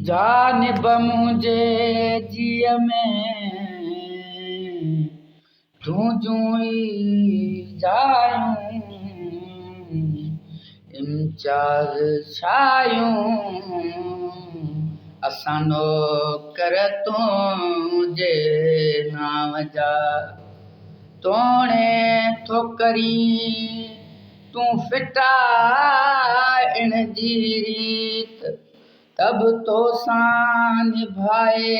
जानिब मुझे जिय में तूं जुई जायूं इम्तियाज छायूं असानो कर तुझे नाम जा तोणे थो करी तूं फिटा इन जी रीत तब तो सां निभाए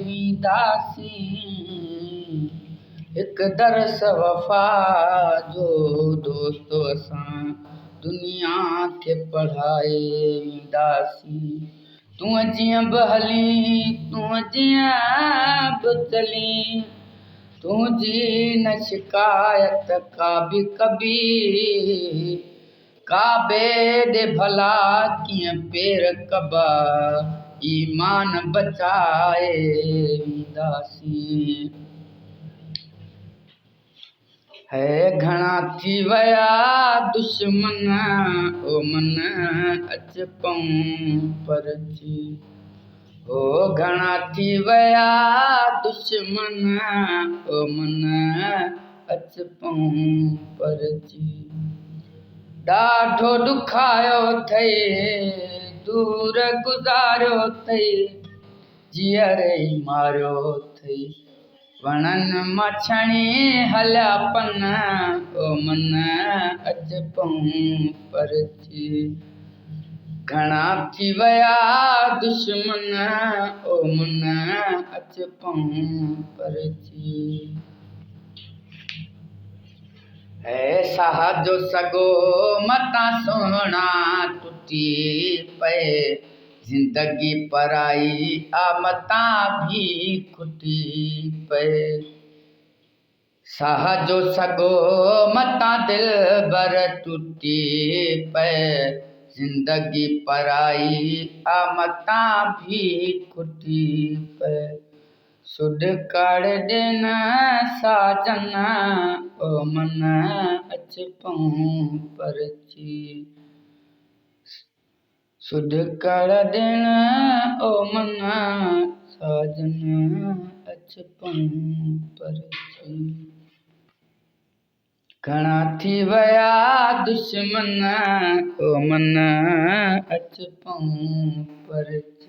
वींदासीं हिक दरस वफ़ा जो दोस्त असां दुनिया खे पढ़ाए वींदासीं तूं जीअं बि हली तूं जीअं बि चली तुझी न शिकायत का भी कभी काबे दे भला कीअं पेर कबा ईमान बचाए वींदासीं है घणा थी विया दुश्मन ओ मन अच पऊं परची ओ घणा थी विया दुश्मन ओ मन अच पऊं परची ॾाढो ॾुखायो अथई दूर गुज़ारियो अथई जीअरे मारियो अथई वणनि मां छणी हलिया पन ओ मन अच पऊं परची घणा थी विया दुश्मन ओ मन अच पऊं परची ऐसा जो सगो मता सोना टूटी पे जिंदगी पराई आमता भी खुटी पे साह जो सगो मता दिल बर टूटी पे जिंदगी पराई आमता भी खुटी पे सुध कर दिन साजन ओ मन अच पऊं परची सुध कर दिन ओ मन साजन अच पऊं परची घणा थी विया दुश्मन ओ मन अच पऊं परची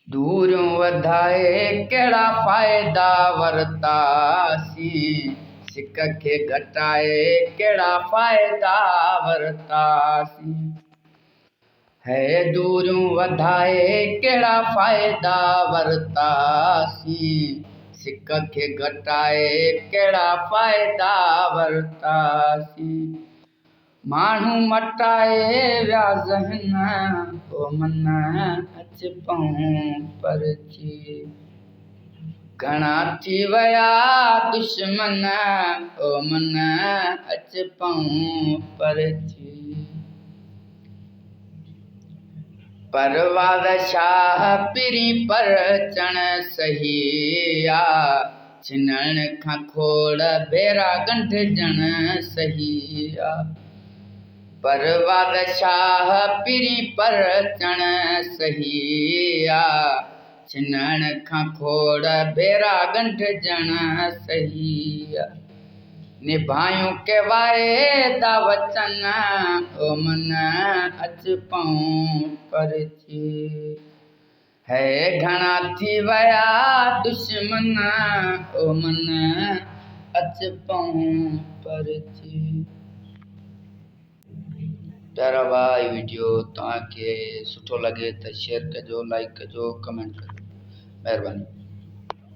दूरियों वधाए कहिड़ा फ़ाइदा वरितासीं सिक खे घटाए कहिड़ा फ़ाइदा वरितासीं है दूरियों वधाए कहिड़ा फ़ाइदा वरितासीं सिक खे घटाए कहिड़ा फ़ाइदा वरितासीं माण्हू मटाए विया ज़हन ओ मन अच पऊं परची घणा थी विया दुश्मन ओ मन अच पऊं परची परवाज़ शाह पिरी पर चण सही आ छिनण खां खोड़ भेरा गंढजण सही आ परवाज़ शाह पिरी पर चण सही आ छिनण खां खोड़ भेरा गंढजण सही आ निभायूं के वाइदा वचन ओ मन अच पऊं परची है घणा थी विया दुश्मन ओ मन अच पऊं परची प्यारा भाई वीडियो तव्हांखे सुठो लॻे त शेयर कजो लाइक कजो कमेंट कजो महिरबानी।